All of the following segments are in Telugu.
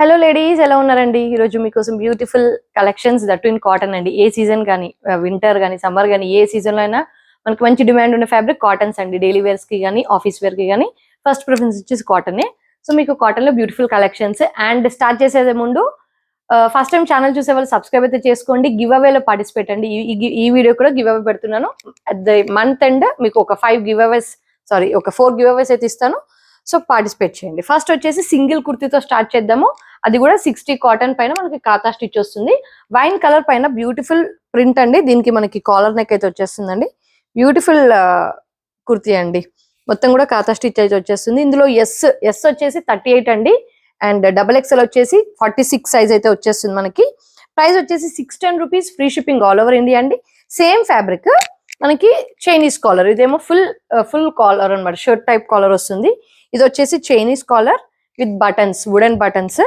హలో లేడీస్, ఎలా ఉన్నారండి? ఈరోజు మీకోసం beautiful collections that in cotton అండి. ఏ సీజన్ కానీ, వింటర్ కానీ, సమ్మర్ కానీ, ఏ సీజన్లో అయినా మనకి మంచి డిమాండ్ ఉన్న ఫ్యాబ్రిక్ కాటన్స్ అండి. డైలీ వేర్స్ కి కానీ, ఆఫీస్ వేర్ కి కానీ ఫస్ట్ ప్రిఫరెన్స్ వచ్చేసి కాటనే. సో మీకు కాటన్ లో బ్యూటిఫుల్ కలెక్షన్స్. అండ్ స్టార్ట్ చేసే ముందు ఫస్ట్ టైం ఛానల్ చూసే వాళ్ళు సబ్స్క్రైబ్ అయితే చేసుకోండి. గివ్ అవేలో పార్టిసిపేట్ అండి. ఈ వీడియో కూడా గివ్ అవే పెడుతున్నాను. అట్ ద మంత్ ఎండ్ మీకు ఒక 4 గివ్ అవేస్ అయితే ఇస్తాను. సో పార్టిసిపేట్ చేయండి. ఫస్ట్ వచ్చేసి సింగిల్ కుర్తీతో స్టార్ట్ చేద్దాము. అది కూడా 60 కాటన్ పైన మనకి కాతా స్టిచ్ వస్తుంది. వైన్ కలర్ పైన బ్యూటిఫుల్ ప్రింట్ అండి. దీనికి మనకి కాలర్ నెక్ అయితే వచ్చేస్తుందండి. బ్యూటిఫుల్ కుర్తీ అండి. మొత్తం కూడా కాతా స్టిచ్ అయితే వచ్చేస్తుంది. ఇందులో ఎస్ వచ్చేసి 38 అండి. అండ్ XXL వచ్చేసి 46 సైజ్ అయితే వచ్చేస్తుంది మనకి. ప్రైస్ వచ్చేసి 610 rupees. Free shipping all over India అండి. సేమ్ ఫ్యాబ్రిక్ మనకి చైనీస్ కాలర్. ఇదేమో ఫుల్ కాలర్ అనమాట. షర్ట్ టైప్ కాలర్ వస్తుంది. ఇది వచ్చేసి Chinese collar with buttons, wooden buttons.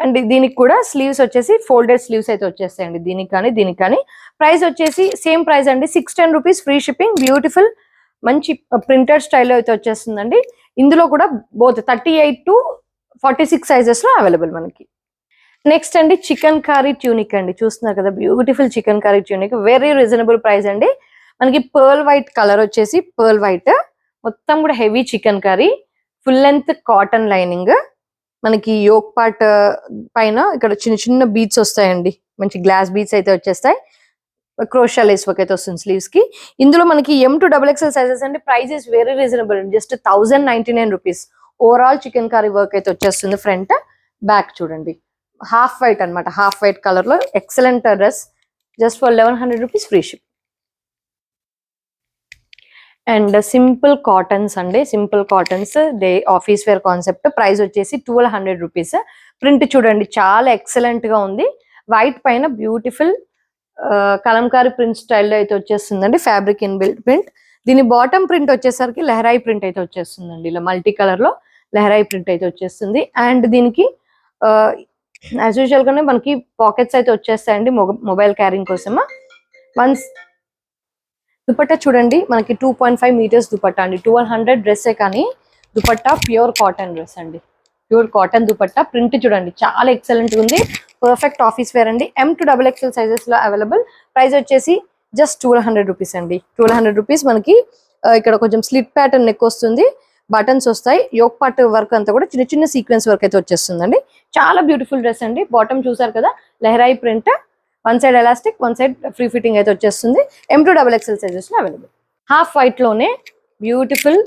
And దీనికి కూడా స్లీవ్స్ వచ్చేసి ఫోల్డెడ్ స్లీవ్స్ అయితే వచ్చేస్తాయండి. దీనికి కానీ ప్రైస్ వచ్చేసి సేమ్ ప్రైస్ అండి. 610 రూపీస్. Free shipping. బ్యూటిఫుల్ మంచి ప్రింటెడ్ స్టైల్లో అయితే వచ్చేస్తుందండి. ఇందులో కూడా బోత్ 38 to 46 సైజెస్ లో అవైలబుల్ మనకి. నెక్స్ట్ అండి చికెన్ కర్రీ ట్యూనిక్ అండి. చూస్తున్నారు కదా, beautiful chicken curry tunic. Very reasonable price అండి. మనకి పర్ల్ వైట్ కలర్ వచ్చేసి పర్ల్ వైట్, మొత్తం కూడా heavy chicken curry, full length cotton lining. మనకి యోక్ పార్ట్ పైన ఇక్కడ చిన్న చిన్న బీట్స్ వస్తాయండి. మంచి గ్లాస్ బీట్స్ అయితే వచ్చేస్తాయి. క్రోషా లేస్ వర్క్ అయితే వస్తుంది స్లీవ్స్ కి. ఇందులో మనకి M to XXL సైజెస్ అండి. ప్రైస్ ఇస్ వెరీ రీజనబుల్ అండి. Just 1099 rupees. Overall chikankari work అయితే వచ్చేస్తుంది. ఫ్రంట్ బ్యాక్ చూడండి, హాఫ్ వైట్ అనమాట. హాఫ్ వైట్ కలర్ లో excellent dress. Just for 1100 rupees free ship. And simple cottons అండి. Simple cottons day office wear concept. Price వచ్చేసి 1200 రూపీస్. ప్రింట్ చూడండి, చాలా ఎక్సలెంట్ గా ఉంది. వైట్ పైన బ్యూటిఫుల్ కలంకారీ ప్రింట్ స్టైల్లో అయితే వచ్చేస్తుందండి. Fabric in built print. దీని బాటమ్ ప్రింట్ వచ్చేసరికి లెహరాయి ప్రింట్ అయితే వచ్చేస్తుందండి. ఇలా మల్టీ కలర్ లో లెహరాయి ప్రింట్ అయితే వచ్చేస్తుంది. అండ్ దీనికి యాజ్ యూజువల్ గానే మనకి పాకెట్స్ అయితే వచ్చేస్తాయండి మొబైల్ క్యారింగ్ కోసమా. వన్స్ దుపట్టా చూడండి, మనకి 2.5 మీటర్స్ దుపట్టా అండి. 1200 డ్రెస్సే కానీ దుపట్టా ప్యూర్ కాటన్ డ్రెస్ అండి. Pure cotton dupatta. ప్రింట్ చూడండి, చాలా ఎక్సలెంట్ ఉంది. పర్ఫెక్ట్ ఆఫీస్ వేర్ అండి. M to XXL సైజెస్ లో అవైలబుల్. ప్రైస్ వచ్చేసి జస్ట్ 1200 రూపీస్ అండి. 1200 రూపీస్. మనకి ఇక్కడ కొంచెం స్లిట్ ప్యాటర్న్ నెక్ వస్తుంది, బటన్స్ వస్తాయి. యోక్ పార్ట్ వర్క్ అంతా కూడా చిన్న చిన్న సీక్వెన్స్ వర్క్ అయితే వచ్చేస్తుందండి. చాలా బ్యూటిఫుల్ డ్రెస్ అండి. బాటమ్ చూసారు కదా, Leharaayi print, one side elastic, one side free fitting అయితే వచ్చేస్తుంది. M to XXL సైజెస్ లో అవైలబుల్. హాఫ్ వైట్ లోనే బ్యూటిఫుల్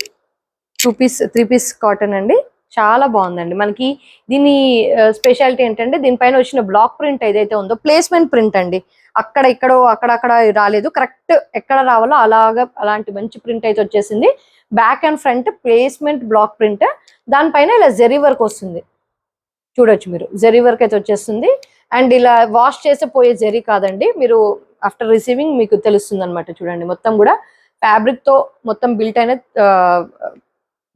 3 పీస్ కాటన్ అండి. చాలా బాగుందండి. మనకి దీని స్పెషాలిటీ ఏంటంటే, దీనిపైన వచ్చిన బ్లాక్ ప్రింట్ ఏదైతే ఉందో ప్లేస్మెంట్ ప్రింట్ అండి. అక్కడక్కడ రాలేదు, కరెక్ట్ ఎక్కడ రావాలో అలాంటి మంచి ప్రింట్ అయితే వచ్చేసింది. Back and front placement black print. దానిపైన ఇలా జెరీ వర్క్ వస్తుంది. చూడొచ్చు మీరు, జెరీ వర్క్ అయితే వచ్చేస్తుంది. అండ్ ఇలా వాష్ చేసే పోయే జెరీ కాదండి. మీరు ఆఫ్టర్ రిసీవింగ్ మీకు తెలుస్తుంది అనమాట. చూడండి, మొత్తం కూడా ఫ్యాబ్రిక్ తో మొత్తం బిల్ట్ అయిన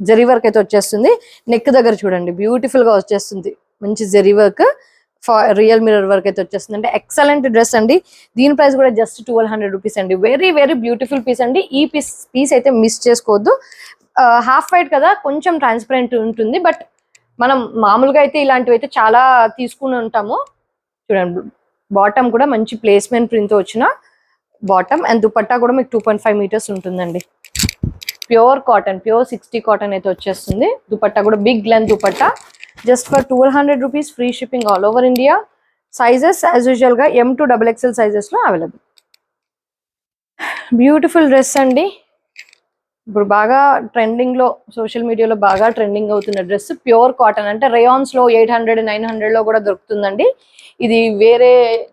జెరీ వర్క్ అయితే వచ్చేస్తుంది. నెక్ దగ్గర చూడండి, బ్యూటిఫుల్ గా వచ్చేస్తుంది. మంచి zari work, real mirror work అయితే వచ్చేస్తుంది. అంటే ఎక్సలెంట్ డ్రెస్ అండి. దీని ప్రైస్ కూడా జస్ట్ 1200 రూపీస్ అండి. వెరీ వెరీ బ్యూటిఫుల్ పీస్ అండి. ఈ పీస్ అయితే మిస్ చేసుకోవద్దు. హాఫ్ వైట్ కదా, కొంచెం ట్రాన్స్పరెంట్ ఉంటుంది. బట్ మనం మామూలుగా అయితే ఇలాంటివి అయితే చాలా తీసుకుని ఉంటాము. చూడండి, బాటమ్ కూడా మంచి ప్లేస్మెంట్ ప్రింట్ వచ్చిన బాటమ్. అండ్ దుపట్టా కూడా మీకు 2.5 మీటర్స్ ఉంటుందండి. ప్యూర్ కాటన్, ప్యూర్ 60 కాటన్ అయితే వచ్చేస్తుంది. దుపట్టా కూడా big length dupatta. Just for 1200 rupees. Free shipping all over India. Sizes as usual గా M to XXL సైజెస్ లో అవైలబుల్. బ్యూటిఫుల్ డ్రెస్ అండి. ఇప్పుడు బాగా ట్రెండింగ్ లో, సోషల్ మీడియాలో బాగా ట్రెండింగ్ అవుతున్న డ్రెస్. ప్యూర్ కాటన్ అంటే రేయాన్స్ లో 800, 900 లో కూడా దొరుకుతుందండి. ఇది వేరే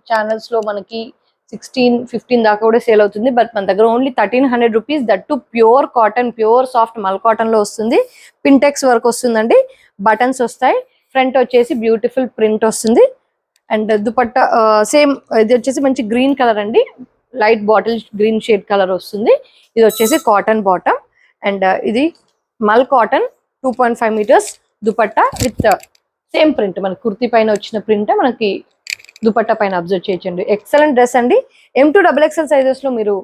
ఛానల్స్ లో మనకి 16, 15 దాకా కూడా సేల్ అవుతుంది. బట్ మన దగ్గర only 1300 rupees. That pure cotton, pure soft mul cotton లో వస్తుంది. పింటెక్స్ వర్క్ వస్తుందండి. బటన్స్ వస్తాయి. ఫ్రంట్ వచ్చేసి బ్యూటిఫుల్ ప్రింట్ వస్తుంది. And dupatta same. ఇది వచ్చేసి మంచి గ్రీన్ కలర్ అండి. Light bottle green shade colour వస్తుంది. ఇది వచ్చేసి కాటన్ బాటమ్. అండ్ ఇది mul cotton 2.5 metres dupatta with same print. మన కుర్తీ పైన వచ్చిన ప్రింట్ మనకి దుపట్టా పైన అబ్జర్వ్ చేయొచ్చండి. ఎక్సలెంట్ డ్రెస్ అండి. M to XXL సైజెస్ లో మీరు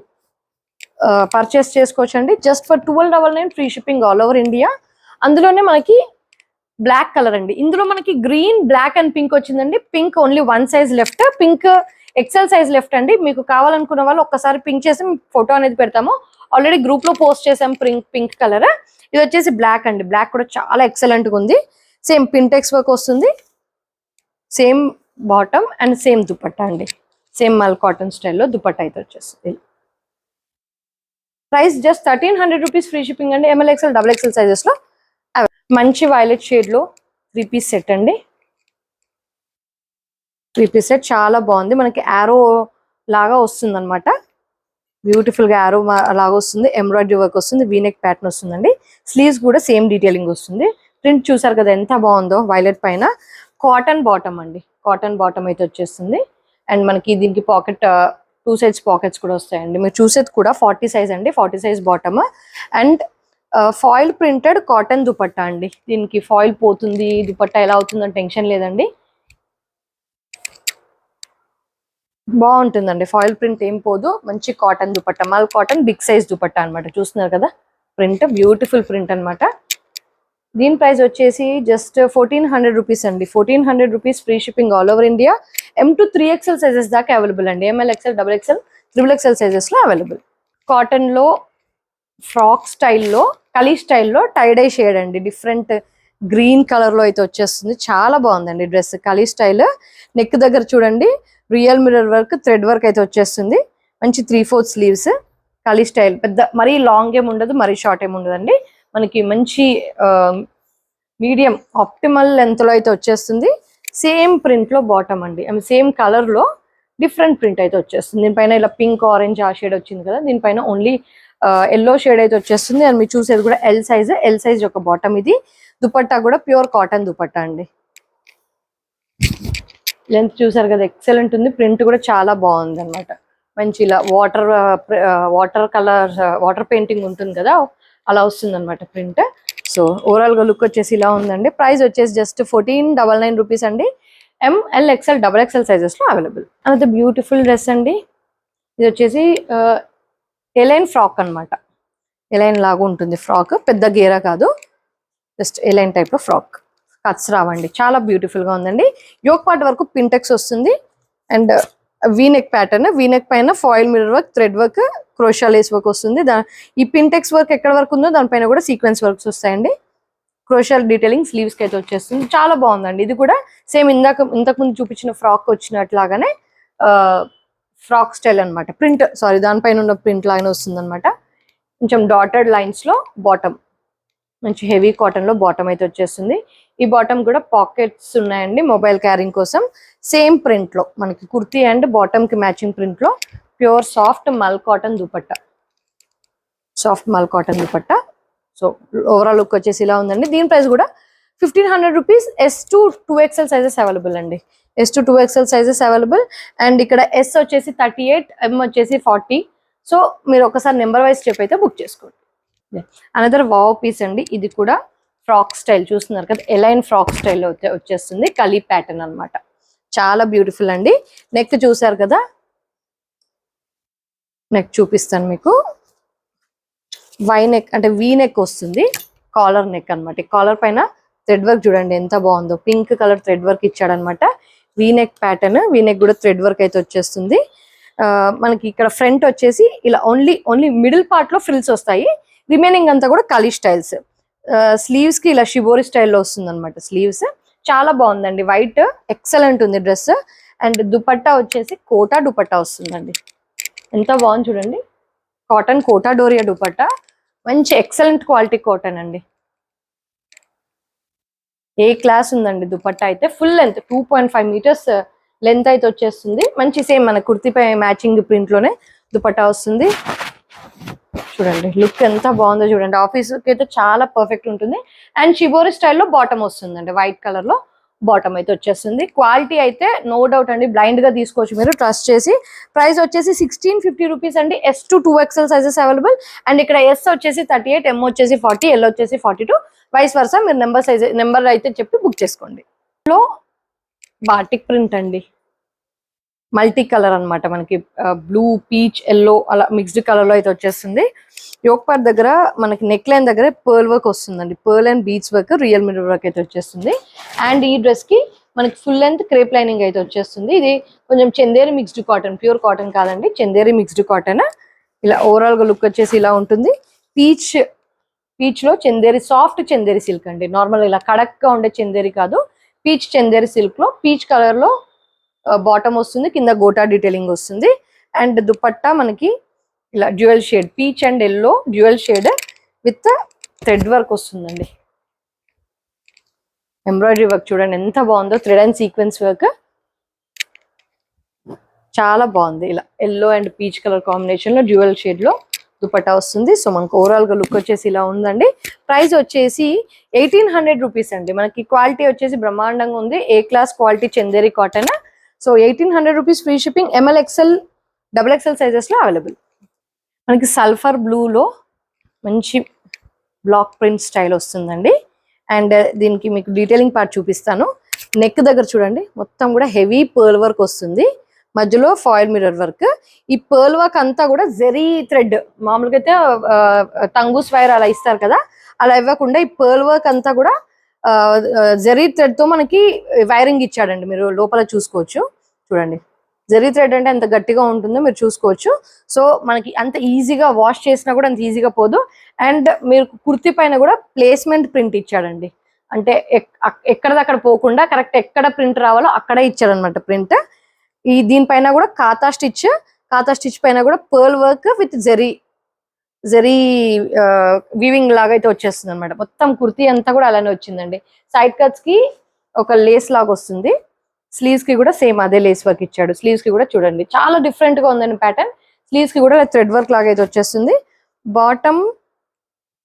పర్చేస్ చేసుకోవచ్చు అండి. Just for 1299 free shipping all over India. అందులోనే మనకి బ్లాక్ కలర్ అండి. ఇందులో మనకి గ్రీన్, బ్లాక్ అండ్ పింక్ వచ్చిందండి. Pink only 1 size left, pink XL size left అండి. మీకు కావాలనుకున్న వాళ్ళు ఒక్కసారి పింక్ చేసి ఫోటో అనేది పెడతాము. ఆల్రెడీ గ్రూప్ లో పోస్ట్ చేసాం పింక్ కలర్. ఇది వచ్చేసి బ్లాక్ అండి. బ్లాక్ కూడా చాలా ఎక్సలెంట్ గా ఉంది. సేమ్ పింటెక్స్ వర్క్ వస్తుంది, same bottom and same dupatta అండి. సేమ్ మల్ కాటన్ స్టైల్లో దుపట్టా అయితే వచ్చేస్తుంది. Price just 1300 rupees, free shipping అండి. ML XL XXL సైజెస్ లో మంచి వైలెట్ షేడ్ లో 3 పీస్ సెట్ అండి. 3 పీస్ సెట్ చాలా బాగుంది. మనకి యారో లాగా వస్తుంది అనమాట. బ్యూటిఫుల్ గా యారో లాగా వస్తుంది. ఎంబ్రాయిడరీ వర్క్ వస్తుంది. వీనెక్ ప్యాటర్న్ వస్తుందండి. స్లీవ్స్ కూడా సేమ్ డీటెయిలింగ్ వస్తుంది. ప్రింట్ చూసారు కదా ఎంత బాగుందో. వైలెట్ పైన కాటన్ బాటమ్ అండి. కాటన్ బాటమ్ అయితే వచ్చేస్తుంది. అండ్ మనకి దీనికి పాకెట్ 2 సైడ్స్ పాకెట్స్ కూడా వస్తాయండి. మీరు చూసేది కూడా 40 సైజ్ అండి. 40 size bottom and foil printed cotton dupatta అండి. దీనికి ఫాయిల్ పోతుంది, దుపట్టా ఎలా అవుతుందని టెన్షన్ లేదండి. బాగుంటుందండి. ఫాయిల్ ప్రింట్ ఏం పోదు. మంచి కాటన్ దుపట్టా, మల్ కాటన్ బిగ్ సైజ్ దుపట్టా అనమాట. చూస్తున్నారు కదా ప్రింట్, బ్యూటిఫుల్ ప్రింట్ అనమాట. దీని ప్రైస్ వచ్చేసి జస్ట్ 1400 రూపీస్ అండి. 1400 rupees, free shipping all over India. M to 3XL sizes దాకా అవైలబుల్ అండి. ML XL XXL XXL sizes లో అవైలబుల్. కాటన్ లో ఫ్రాక్ స్టైల్లో, కలీ స్టైల్లో టైడై షేడ్ అండి. డిఫరెంట్ గ్రీన్ కలర్ లో అయితే వచ్చేస్తుంది. చాలా బాగుందండి డ్రెస్. కలీ స్టైల్. నెక్ దగ్గర చూడండి real mirror work, thread work అయితే వచ్చేస్తుంది. మంచి 3/4 స్లీవ్స్. కలీ స్టైల్. పెద్ద మరీ లాంగ్ ఏమి ఉండదు, మరీ షార్ట్ ఏమి ఉండదండి. మనకి మంచి మీడియం ఆప్టిమల్ లెంత్ లో అయితే వచ్చేస్తుంది. సేమ్ ప్రింట్ లో బాటమ్ అండి. సేమ్ కలర్ లో డిఫరెంట్ ప్రింట్ అయితే వచ్చేస్తుంది. దీనిపైన ఇలా పింక్, ఆరెంజ్ ఆ షేడ్ వచ్చింది కదా, దీనిపైన ఓన్లీ ఎల్లో షేడ్ అయితే వచ్చేస్తుంది. అండ్ మీరు చూసేది కూడా ఎల్ సైజ్ యొక్క బాటమ్ ఇది. దుపట్టా కూడా ప్యూర్ కాటన్ దుపట్టా అండి. లెంత్ చూసారు కదా ఎక్సలెంట్ ఉంది. ప్రింట్ కూడా చాలా బాగుంది అనమాట. మంచి ఇలా వాటర్ కలర్, వాటర్ పెయింటింగ్ ఉంటుంది కదా, అలా వస్తుంది అనమాట ప్రింట్. సో ఓవరాల్ గా లుక్ వచ్చేసి ఇలా ఉందండి. ప్రైస్ వచ్చేసి జస్ట్ 1499 రూపీస్ అండి. ML XL XXL సైజెస్ లో అవైలబుల్. అనేది బ్యూటిఫుల్ డ్రెస్ అండి. ఇది వచ్చేసి ఎలైన్ ఫ్రాక్ అనమాట. ఎలైన్ లాగా ఉంటుంది ఫ్రాక్, పెద్ద గేరా కాదు, just A line type of frock. Cuts రావండి. చాలా బ్యూటిఫుల్ గా ఉందండి. యోక్ పార్ట్ వరకు పింటెక్స్ వస్తుంది అండ్ వీనెక్ ప్యాటర్న్. వీనెక్ పైన foil mirror work, thread work, crochet lace work వస్తుంది. ఈ పింటెక్స్ వర్క్ ఎక్కడ వరకు ఉందో దానిపైన కూడా సీక్వెన్స్ వర్క్స్ వస్తాయండి. క్రోషల్ డీటెయిలింగ్ స్లీవ్స్ కి అయితే వచ్చేస్తుంది. చాలా బాగుందండి. ఇది కూడా సేమ్ ఇంతకు ముందు చూపించిన ఫ్రాక్ వచ్చినట్లాగానే ఫ్రాక్ స్టైల్ అనమాట. ప్రింట్ దానిపైన ఉన్న ప్రింట్ లాగానే వస్తుంది అనమాట. కొంచెం డాటెడ్ లైన్స్ లో బాటమ్, మంచి హెవీ కాటన్ లో బాటమ్ అయితే వచ్చేస్తుంది. ఈ బాటమ్ కూడా పాకెట్స్ ఉన్నాయండి మొబైల్ క్యారింగ్ కోసం. సేమ్ ప్రింట్ లో మనకి కుర్తీ అండ్ బాటమ్ కి మ్యాచింగ్ ప్రింట్ లో pure soft mul cotton dupatta. Soft mul cotton dupatta. So overall look వచ్చేసి ఇలా ఉందండి. దీని ప్రైస్ కూడా 1500 rupees. S to 2XL sizes available అండి. S to 2XL sizes available. And ఇక్కడ S వచ్చేసి 38, M వచ్చేసి 40. సో మీరు ఒకసారి నెంబర్ వైజ్ చెప్పైతే బుక్ చేసుకోండి. అనదర్ వావ్ పీస్ అండి. ఇది కూడా ఫ్రాక్ స్టైల్ చూస్తున్నారు కదా, ఎలైన్ ఫ్రాక్ స్టైల్లో వచ్చేస్తుంది. కలీ ప్యాటర్న్ అనమాట. చాలా బ్యూటిఫుల్ అండి. నెక్ చూసారు కదా, నెక్ చూపిస్తాను మీకు. వై నెక్ అంటే వీ నెక్ వస్తుంది. కాలర్ నెక్ అనమాట. కాలర్ పైన థ్రెడ్ వర్క్ చూడండి ఎంత బాగుందో. పింక్ కలర్ థ్రెడ్ వర్క్ ఇచ్చాడనమాట. V neck pattern. V neck కూడా థ్రెడ్ వర్క్ అయితే వచ్చేస్తుంది. మనకి ఇక్కడ ఫ్రంట్ వచ్చేసి ఇలా ఓన్లీ మిడిల్ పార్ట్ లో ఫ్రిల్స్ వస్తాయి. రిమైనింగ్ అంతా కూడా కలీ స్టైల్స్. స్లీవ్స్ కి ఇలా షిబోరి స్టైల్లో వస్తుంది అనమాట స్లీవ్స్. చాలా బాగుందండి. వైట్ ఎక్సలెంట్ ఉంది డ్రెస్. అండ్ దుపట్టా వచ్చేసి కోటా దుపట్టా వస్తుందండి. ఎంత బాగుంది చూడండి. కాటన్ కోటా డోరియా దుపట్టా. మంచి ఎక్సలెంట్ క్వాలిటీ కాటన్ అండి. ఏ క్లాస్ ఉందండి దుపట్టా అయితే. ఫుల్ లెంత్ 2.5 మీటర్స్ లెంత్ అయితే వచ్చేస్తుంది. మంచి సేమ్ మన కుర్తీపై మ్యాచింగ్ ప్రింట్ లోనే దుపట్టా వస్తుంది. చూడండి లుక్ ఎంత బాగుందో చూడండి. ఆఫీస్కి అయితే చాలా పర్ఫెక్ట్ ఉంటుంది. అండ్ షిబోరి స్టైల్లో బాటమ్ వస్తుందండి. వైట్ కలర్ లో బాటమ్ అయితే వచ్చేస్తుంది. క్వాలిటీ అయితే నో డౌట్ అండి. బ్లైండ్ గా తీసుకోవచ్చు మీరు, ట్రస్ట్ చేసి. ప్రైస్ వచ్చేసి 1650 రూపీస్ అండి. S to 2XL sizes available. And ఇక్కడ S వచ్చేసి 38, M వచ్చేసి 40, L వచ్చేసి 42. వైస్ వర్సా మీరు నెంబర్ అయితే చెప్పి బుక్ చేసుకోండి. లో బాటిక్ ప్రింట్ అండి. మల్టీ కలర్ అన్నమాట, మనకి బ్లూ, పీచ్, ఎల్లో అలా మిక్స్డ్ కలర్ లో అయితే వచ్చేస్తుంది. యోక్ పార్ట్ దగ్గర మనకి నెక్ లైన్ దగ్గర పర్ల్ వర్క్ వస్తుందండి, pearl and beads work, real mirror work అయితే వచ్చేస్తుంది. అండ్ ఈ డ్రెస్ కి మనకి ఫుల్ లెంత్ క్రేప్ లైనింగ్ అయితే వచ్చేస్తుంది. ఇది కొంచెం Chanderi mixed cotton, pure cotton కాదండి, చందేరి మిక్స్డ్ కాటన్. ఇలా ఓవరాల్ గా లుక్ వచ్చేసి ఇలా ఉంటుంది. పీచ్ లో చందేరి, సాఫ్ట్ చందేరి సిల్క్ అండి, నార్మల్ ఇలా కడక్ గా ఉండే చందేరి కాదు, పీచ్ చందేరి సిల్క్ లో పీచ్ కలర్ లో బాటమ్ వస్తుంది, కింద గోటా డీటెయిలింగ్ వస్తుంది. అండ్ దుపట్టా మనకి ఇలా dual shade, peach and yellow dual shade with thread work వస్తుందండి. ఎంబ్రాయిడరీ వర్క్ చూడండి ఎంత బాగుందో, థ్రెడ్ అండ్ సీక్వెన్స్ వర్క్ చాలా బాగుంది. ఇలా yellow and peach colour combination లో డ్యూయల్ షేడ్ లో దుపట్టా వస్తుంది. సో మనకు ఓవరాల్ గా లుక్ వచ్చేసి ఇలా ఉందండి. ప్రైస్ వచ్చేసి 1800 రూపీస్ అండి. మనకి క్వాలిటీ వచ్చేసి బ్రహ్మాండంగా ఉంది, A class quality Chanderi cotton. So 1800 rupees, free shipping, ML XL XXL sizes లో అవైలబుల్. మనకి సల్ఫర్ బ్లూ లో మంచి బ్లాక్ ప్రింట్ స్టైల్ వస్తుందండి. అండ్ దీనికి మీకు డీటెయిలింగ్ పార్ట్ చూపిస్తాను. నెక్ దగ్గర చూడండి మొత్తం కూడా హెవీ పర్ల్ వర్క్ వస్తుంది, మధ్యలో ఫాయిల్ మిర్రర్ వర్క్. ఈ పర్ల్ వర్క్ అంతా కూడా జెరీ థ్రెడ్, మామూలుగా అయితే టంగూస్ వైర్ అలా ఇస్తారు కదా, అలా ఇవ్వకుండా ఈ పర్ల్ వర్క్ అంతా కూడా జెరీ థ్రెడ్ తో మనకి వైరింగ్ ఇచ్చాడండి. మీరు లోపల చూసుకోవచ్చు చూడండి, జెరీ థ్రెడ్ అంటే ఎంత గట్టిగా ఉంటుందో మీరు చూసుకోవచ్చు. సో మనకి అంత ఈజీగా వాష్ చేసినా కూడా అంత ఈజీగా పోదు. అండ్ మీరు కుర్తీ పైన కూడా ప్లేస్మెంట్ ప్రింట్ ఇచ్చాడండి, అంటే ఎక్కడదక్కడ పోకుండా కరెక్ట్ ఎక్కడ ప్రింట్ రావాలో అక్కడే ఇచ్చాడనమాట ప్రింట్. ఈ దీనిపైన కూడా కాతా స్టిచ్ పైన కూడా pearl work with zari weaving లాగా అయితే వచ్చేస్తుంది అనమాట. మొత్తం కుర్తీ అంతా కూడా అలానే వచ్చిందండి. సైడ్ కట్స్ కి ఒక లేస్ లాగా వస్తుంది, స్లీవ్స్ కి కూడా సేమ్ అదే లేస్ వర్క్ ఇచ్చాడు. స్లీవ్స్ కి కూడా చూడండి చాలా డిఫరెంట్ గా ఉందండి ప్యాటర్న్. స్లీవ్స్ కి కూడా థ్రెడ్ వర్క్ లాగా అయితే వచ్చేస్తుంది. బాటమ్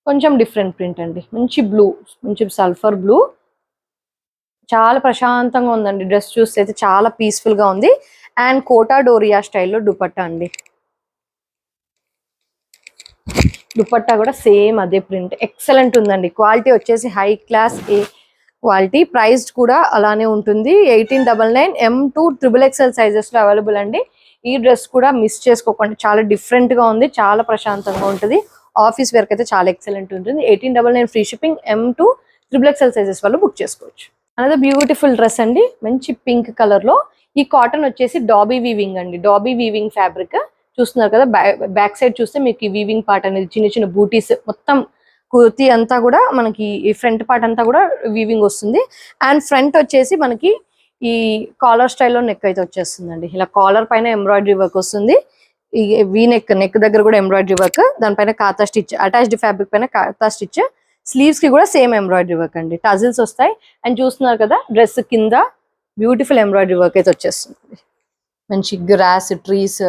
కొంచెం డిఫరెంట్ ప్రింట్ అండి, మంచి బ్లూ, మంచి సల్ఫర్ బ్లూ, చాలా ప్రశాంతంగా ఉందండి. డ్రెస్ చూస్తే అయితే చాలా పీస్ఫుల్ గా ఉంది. అండ్ కోటా డోరియా స్టైల్లో దుపట్టా అండి, దుపట్టా కూడా సేమ్ అదే ప్రింట్, ఎక్సలెంట్ ఉందండి. క్వాలిటీ వచ్చేసి హై క్లాస్ ఏ క్వాలిటీ. ప్రైస్ కూడా అలానే ఉంటుంది. 1899 M to XXL సైజెస్ లో అవైలబుల్ అండి. ఈ డ్రెస్ కూడా మిస్ చేసుకోకండి, చాలా డిఫరెంట్ గా ఉంది, చాలా ప్రశాంతంగా ఉంటుంది. ఆఫీస్ వేర్ అయితే చాలా ఎక్సలెంట్ ఉంటుంది. 1899 free shipping, M to XXL sizes వాళ్ళు బుక్ చేసుకోవచ్చు. అనదర్ బ్యూటిఫుల్ డ్రెస్ అండి, మంచి పింక్ కలర్ లో. ఈ కాటన్ వచ్చేసి డాబీ వీవింగ్ అండి, డాబీ వీవింగ్ ఫ్యాబ్రిక్ చూస్తున్నారు కదా. బ్యాక్ సైడ్ చూస్తే మీకు ఈ వీవింగ్ పార్ట్ అనేది చిన్న చిన్న బూటీస్, మొత్తం కుర్తీ అంతా కూడా మనకి ఈ ఫ్రంట్ పార్ట్ అంతా కూడా వీవింగ్ వస్తుంది. అండ్ ఫ్రంట్ వచ్చేసి మనకి ఈ కాలర్ స్టైల్లో నెక్ అయితే వచ్చేస్తుందండి. ఇలా కాలర్ పైన ఎంబ్రాయిడరీ వర్క్ వస్తుంది, ఈ వీ నెక్ దగ్గర కూడా ఎంబ్రాయిడరీ వర్క్, దానిపైన కాతా స్టిచ్, అటాచ్డ్ ఫ్యాబ్రిక్ పైన కాతా స్టిచ్. స్లీవ్స్ కి కూడా సేమ్ ఎంబ్రాయిడరీ వర్క్ అండి, టజిల్స్ వస్తాయి. అండ్ చూస్తున్నారు కదా డ్రెస్ కింద బ్యూటిఫుల్ ఎంబ్రాయిడరీ వర్క్ అయితే వచ్చేస్తుంది. మంచి గ్రాస్, ట్రీస్,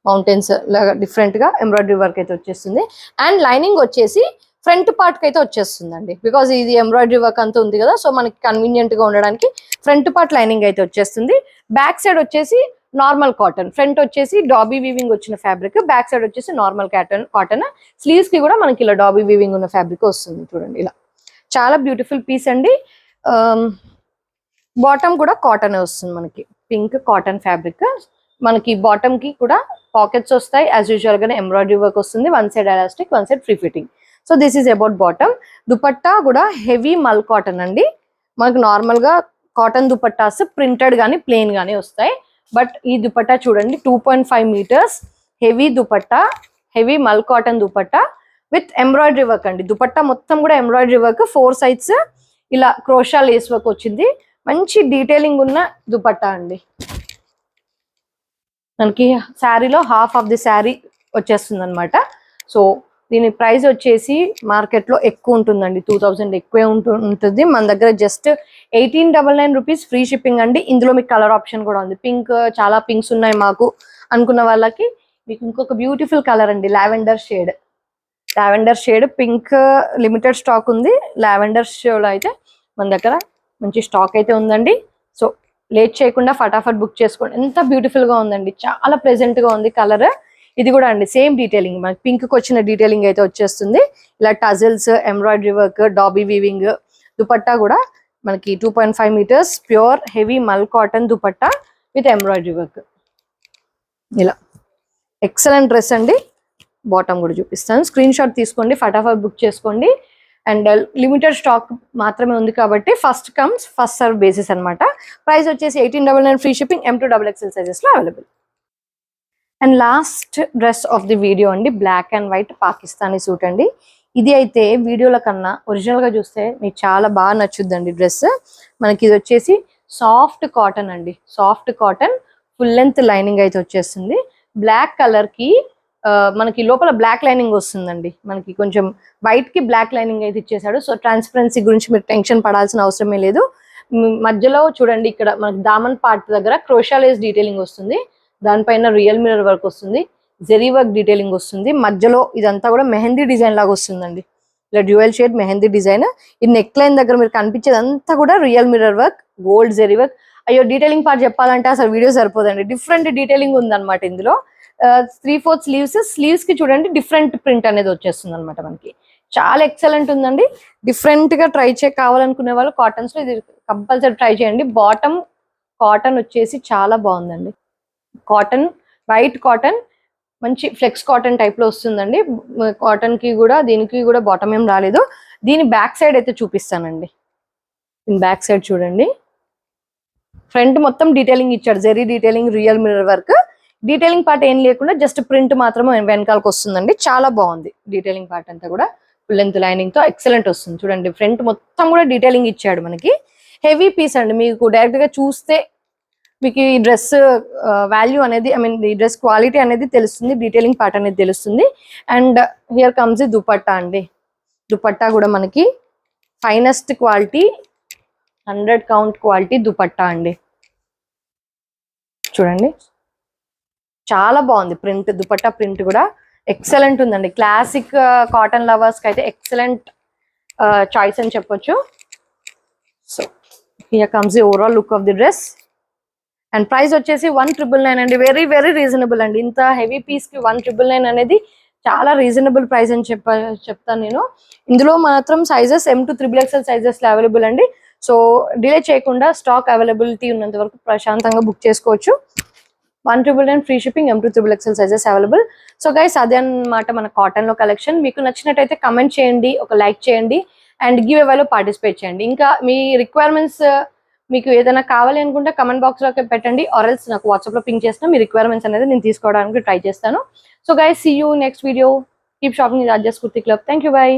మౌంటైన్స్ లాగా డిఫరెంట్ గా ఎంబ్రాయిడరీ వర్క్ అయితే వచ్చేస్తుంది. అండ్ లైనింగ్ వచ్చేసి ఫ్రంట్ పార్ట్ కి అయితే వచ్చేస్తుందండి, బికాజ్ ఇది ఎంబ్రాయిడరీ వర్క్ అంతా ఉంది కదా, సో మనకి కన్వీనియంట్ గా ఉండడానికి ఫ్రంట్ పార్ట్ లైనింగ్ అయితే వచ్చేస్తుంది. బ్యాక్ సైడ్ వచ్చేసి నార్మల్ కాటన్, ఫ్రంట్ వచ్చేసి డాబీ వీవింగ్ వచ్చిన ఫ్యాబ్రిక్, బ్యాక్ సైడ్ వచ్చేసి నార్మల్ కాటన్. స్లీవ్స్ కి కూడా మనకి ఇలా డాబీ వీవింగ్ ఉన్న ఫ్యాబ్రిక్ వస్తుంది చూడండి. ఇలా చాలా బ్యూటిఫుల్ పీస్ అండి. బాటమ్ కూడా కాటన్ వస్తుంది మనకి, పింక్ కాటన్ ఫ్యాబ్రిక్. మనకి బాటమ్ కి కూడా పాకెట్స్ వస్తాయి, యాజ్ యూజువల్ గానే ఎంబ్రాయిడరీ వర్క్ వస్తుంది. One side elastic, one side free fitting. So this is about bottom. Dupatta కూడా హెవీ మల్ కాటన్ అండి. మనకు నార్మల్ గా కాటన్ దుపట్టాస్ ప్రింటెడ్ గానీ ప్లెయిన్ గానీ వస్తాయి, బట్ ఈ దుపట్టా చూడండి 2.5 మీటర్స్ హెవీ దుపట్టా, హెవీ మల్ cotton dupatta with embroidery work అండి. దుపట్టా మొత్తం కూడా ఎంబ్రాయిడరీ వర్క్, 4 సైడ్స్ ఇలా క్రోషా లేస్ వర్క్ వచ్చింది. మంచి డీటెయిలింగ్ ఉన్న దుపట్టా అండి. మనకి శారీలో హాఫ్ ఆఫ్ ది శారీ వచ్చేస్తుంది అనమాట. సో దీని ప్రైస్ వచ్చేసి మార్కెట్ లో ఎక్కువ ఉంటుందండి, 2000 ఎక్కువే ఉంటుంది. మన దగ్గర జస్ట్ 1899 రూపీస్ ఫ్రీ షిప్పింగ్ అండి. ఇందులో మీకు కలర్ ఆప్షన్ కూడా ఉంది. పింక్, చాలా పింక్స్ ఉన్నాయి మాకు అనుకున్న వాళ్ళకి మీకు ఇంకొక బ్యూటిఫుల్ కలర్ అండి, lavender shade pink limited stock ఉంది. లావెండర్ షేడ్ అయితే మన దగ్గర మంచి స్టాక్ అయితే ఉందండి. సో లేట్ చేయకుండా ఫటాఫట్ బుక్ చేసుకోండి. ఎంత బ్యూటిఫుల్ గా ఉందండి, చాలా ప్లెజెంట్ గా ఉంది కలర్. ఇది కూడా అండి సేమ్ డీటెయిలింగ్, మనకి పింక్ కి వచ్చిన డీటెయిలింగ్ అయితే వచ్చేస్తుంది. ఇలా tassels, embroidery work, dobby weaving. Dupatta కూడా మనకి 2.5 మీటర్స్ ప్యూర్ హెవీ మల్ cotton dupatta with embroidery work. ఇలా ఎక్సలెంట్ డ్రెస్ అండి. బాటమ్ కూడా చూపిస్తాను, స్క్రీన్ షాట్ తీసుకోండి, ఫటాఫట్ బుక్ చేసుకోండి. అండ్ లిమిటెడ్ స్టాక్ మాత్రమే ఉంది కాబట్టి first comes first serve basis అనమాట. ప్రైస్ వచ్చేసి 1899 ఫ్రీ షిప్పింగ్, M2XXL సైజెస్లో available. And last dress of the video అండి, black and white Pakistani suit అండి. ఇది అయితే వీడియోల కన్నా ఒరిజినల్గా చూస్తే మీకు చాలా బాగా నచ్చుద్దండి డ్రెస్. మనకి ఇది వచ్చేసి సాఫ్ట్ కాటన్ అండి, soft cotton full length lining అయితే వచ్చేస్తుంది. బ్లాక్ కలర్కి మనకి లోపల బ్లాక్ లైనింగ్ వస్తుందండి. మనకి కొంచెం వైట్ కి బ్లాక్ లైనింగ్ అయితే ఇచ్చేసాడు. సో ట్రాన్స్పరెన్సీ గురించి మీరు టెన్షన్ పడాల్సిన అవసరమే లేదు. మధ్యలో చూడండి, ఇక్కడ మనకి దామన్ పార్ట్ దగ్గర క్రోషాలేస్ డీటెయిలింగ్ వస్తుంది, దానిపైన రియల్ మిర్రర్ వర్క్ వస్తుంది, జెరీ వర్క్ డీటెయిలింగ్ వస్తుంది. మధ్యలో ఇదంతా కూడా మెహందీ డిజైన్ లాగా వస్తుందండి, ఇలా డ్యూయల్ షేడ్ మెహందీ డిజైన్. ఈ నెక్ లైన్ దగ్గర మీరు కనిపించేది అంతా కూడా real mirror work, gold zari work. అయ్యో డీటెయిలింగ్ పార్ట్ చెప్పాలంటే అసలు వీడియో సరిపోదండి, డిఫరెంట్ డీటెయిలింగ్ ఉందన్నమాట ఇందులో. 3/4 స్లీవ్స్ కి చూడండి డిఫరెంట్ ప్రింట్ అనేది వచ్చేస్తుంది అనమాట మనకి. చాలా ఎక్సలెంట్ ఉందండి. డిఫరెంట్ గా ట్రై కావాలనుకునే వాళ్ళు కాటన్స్ లో ఇది కంపల్సరీ ట్రై చేయండి. బాటమ్ కాటన్ వచ్చేసి చాలా బాగుందండి, కాటన్ వైట్ కాటన్ మంచి ఫ్లెక్స్ కాటన్ టైప్ లో వస్తుందండి. కాటన్ కి కూడా దీనికి కూడా బాటమ్ ఏం రాలేదు. దీని బ్యాక్ సైడ్ అయితే చూపిస్తానండి. దీని బ్యాక్ సైడ్ చూడండి, ఫ్రంట్ మొత్తం డీటెయిలింగ్ ఇచ్చాడు, zari detailing, real mirror work. Detailing part ఏం లేకుండా జస్ట్ ప్రింట్ మాత్రమే వెనకాలకు వస్తుందండి. చాలా బాగుంది డీటెయిలింగ్ పార్ట్ అంతా కూడా ఫుల్ లెంత్ లైనింగ్ తో ఎక్సలెంట్ వస్తుంది. చూడండి ఫ్రంట్ మొత్తం కూడా డీటెయిలింగ్ ఇచ్చాడు మనకి. హెవీ పీస్ అండి, మీకు డైరెక్ట్ గా చూస్తే మీకు ఈ డ్రెస్ వాల్యూ అనేది, ఐ మీన్ ఈ డ్రెస్ క్వాలిటీ అనేది తెలుస్తుంది, డీటెయిలింగ్ పార్ట్ అనేది తెలుస్తుంది. And here comes the dupatta అండి. దుపట్టా కూడా మనకి finest quality 100 count quality dupatta అండి. చూడండి చాలా బాగుంది ప్రింట్, దుపట్టా ప్రింట్ కూడా ఎక్సలెంట్ ఉందండి. క్లాసిక్ కాటన్ లవర్స్ కి అయితే ఎక్సలెంట్ చాయిస్ అని చెప్పొచ్చు. So here comes the overall look of the dress. And price వచ్చేసి 1999 అండి, వెరీ వెరీ రీజనబుల్ అండి. ఇంత హెవీ పీస్ కి 1999 అనేది చాలా రీజనబుల్ ప్రైస్ అని చెప్తాను నేను. ఇందులో మాత్రం సైజెస్ M2XXL సైజెస్ లో అవైలబుల్ అండి. సో డిలే చేయకుండా స్టాక్ అవైలబిలిటీ ఉన్నంత వరకు ప్రశాంతంగా బుక్ చేసుకోవచ్చు. 1999 free shipping, M2XXL sizes available. So guys అదే అన్నమాట మన కాటన్ లో కలెక్షన్. మీకు నచ్చినట్టయితే కమెంట్ చేయండి, ఒక లైక్ చేయండి, అండ్ గివ్ అవేలో పార్టిసిపేట్ చేయండి. ఇంకా మీ రిక్వైర్మెంట్స్ మీకు ఏదైనా కావాలి అనుకుంటే కమెంట్ బాక్స్ లో పెట్టండి, ఆర్ఎల్స్ నాకు వాట్సాప్ లో పింక్ చేసిన మీ రిక్వైర్మెంట్స్ అనేది నేను తీసుకోవడానికి ట్రై చేస్తాను. So guys see you next video. Keep shopping with Rajesh kurti club. Thank you, by.